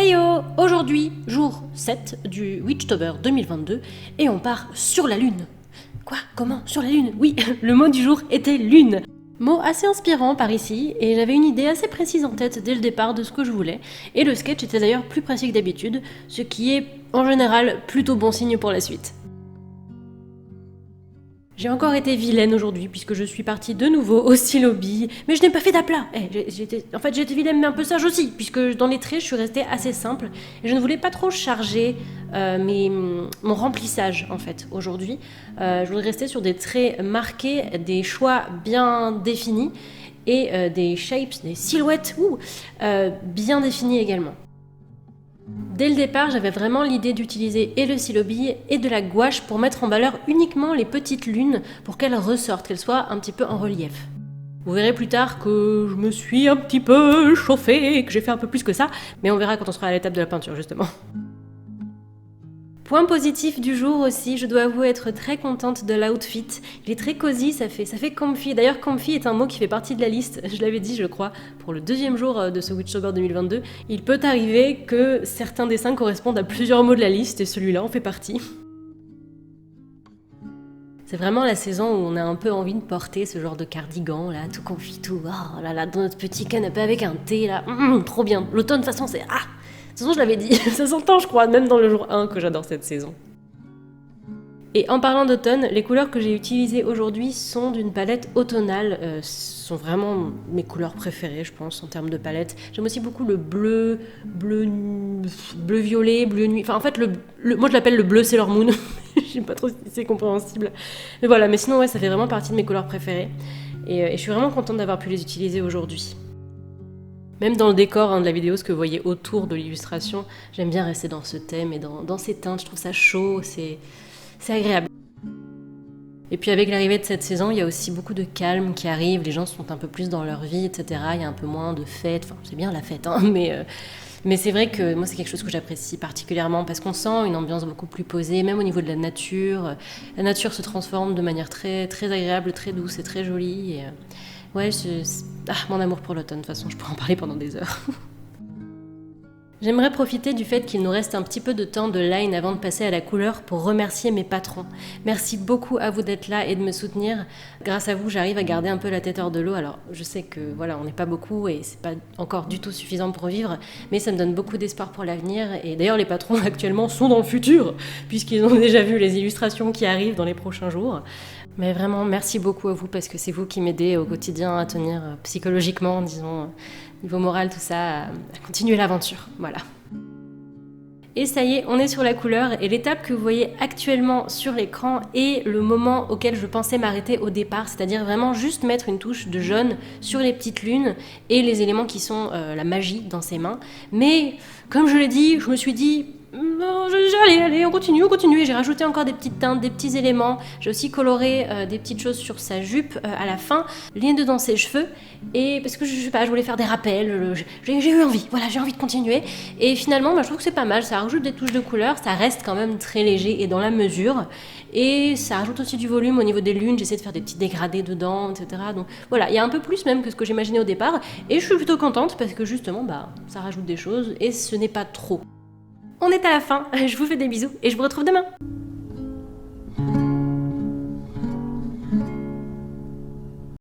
Heyo! Aujourd'hui, jour 7 du Witchtober 2022, et on part sur la Lune. Quoi? Comment? Sur la Lune? Oui, le mot du jour était Lune. Mot assez inspirant par ici, et j'avais une idée assez précise en tête dès le départ de ce que je voulais, et le sketch était d'ailleurs plus précis que d'habitude, ce qui est, en général, plutôt bon signe pour la suite. J'ai encore été vilaine aujourd'hui puisque je suis partie de nouveau au stylo bille, mais je n'ai pas fait d'aplat. J'ai été vilaine mais un peu sage aussi, puisque dans les traits je suis restée assez simple et je ne voulais pas trop charger mon remplissage en fait aujourd'hui. Je voulais rester sur des traits marqués, des choix bien définis et des shapes, des silhouettes bien définies également. Dès le départ, j'avais vraiment l'idée d'utiliser et le stylo bille et de la gouache pour mettre en valeur uniquement les petites lunes pour qu'elles ressortent, qu'elles soient un petit peu en relief. Vous verrez plus tard que je me suis un petit peu chauffée et que j'ai fait un peu plus que ça, mais on verra quand on sera à l'étape de la peinture justement. Point positif du jour aussi, je dois avouer être très contente de l'outfit. Il est très cosy, ça fait comfy. D'ailleurs, comfy est un mot qui fait partie de la liste, je l'avais dit je crois, pour le deuxième jour de ce Witchtober 2022. Il peut arriver que certains dessins correspondent à plusieurs mots de la liste et celui-là en fait partie. C'est vraiment la saison où on a un peu envie de porter ce genre de cardigan là, tout comfy, tout, oh là là, dans notre petit canapé avec un thé là, trop bien. L'automne de toute façon c'est de toute façon, je l'avais dit, ça s'entend, je crois, même dans le jour 1 que j'adore cette saison. Et en parlant d'automne, les couleurs que j'ai utilisées aujourd'hui sont d'une palette automnale. Sont vraiment mes couleurs préférées, je pense, en termes de palette. J'aime aussi beaucoup le bleu violet, bleu nuit. Enfin, en fait, moi je l'appelle le bleu Sailor Moon. Je sais pas trop si c'est compréhensible. Mais voilà, mais sinon, ouais, ça fait vraiment partie de mes couleurs préférées. Et je suis vraiment contente d'avoir pu les utiliser aujourd'hui. Même dans le décor de la vidéo, ce que vous voyez autour de l'illustration, j'aime bien rester dans ce thème et dans ces teintes, je trouve ça chaud, c'est agréable. Et puis avec l'arrivée de cette saison, il y a aussi beaucoup de calme qui arrive, les gens sont un peu plus dans leur vie, etc. Il y a un peu moins de fêtes, enfin c'est bien la fête, hein, mais c'est vrai que moi c'est quelque chose que j'apprécie particulièrement parce qu'on sent une ambiance beaucoup plus posée, même au niveau de la nature. La nature se transforme de manière très, très agréable, très douce et très jolie. Et, ouais, mon amour pour l'automne, de toute façon, je pourrais en parler pendant des heures. J'aimerais profiter du fait qu'il nous reste un petit peu de temps de line avant de passer à la couleur pour remercier mes patrons. Merci beaucoup à vous d'être là et de me soutenir. Grâce à vous, j'arrive à garder un peu la tête hors de l'eau. Alors, je sais que voilà, on n'est pas beaucoup et c'est pas encore du tout suffisant pour vivre, mais ça me donne beaucoup d'espoir pour l'avenir. Et d'ailleurs, les patrons actuellement sont dans le futur, puisqu'ils ont déjà vu les illustrations qui arrivent dans les prochains jours. Mais vraiment, merci beaucoup à vous parce que c'est vous qui m'aidez au quotidien à tenir psychologiquement, disons, niveau moral, tout ça, à continuer l'aventure. Voilà. Et ça y est, on est sur la couleur et l'étape que vous voyez actuellement sur l'écran est le moment auquel je pensais m'arrêter au départ, c'est-à-dire vraiment juste mettre une touche de jaune sur les petites lunes et les éléments qui sont la magie dans ses mains. Mais comme je l'ai dit, je me suis dit... Allez, on continue, et j'ai rajouté encore des petites teintes, des petits éléments, j'ai aussi coloré des petites choses sur sa jupe à la fin, lié dedans ses cheveux, et parce que je sais pas, je voulais faire des rappels, j'ai eu envie, voilà, j'ai envie de continuer, et finalement, je trouve que c'est pas mal, ça rajoute des touches de couleur, ça reste quand même très léger et dans la mesure, et ça rajoute aussi du volume au niveau des lunes, j'essaie de faire des petits dégradés dedans, etc. Donc voilà, il y a un peu plus même que ce que j'imaginais au départ, et je suis plutôt contente parce que justement, ça rajoute des choses, et ce n'est pas trop. On est à la fin, je vous fais des bisous et je vous retrouve demain.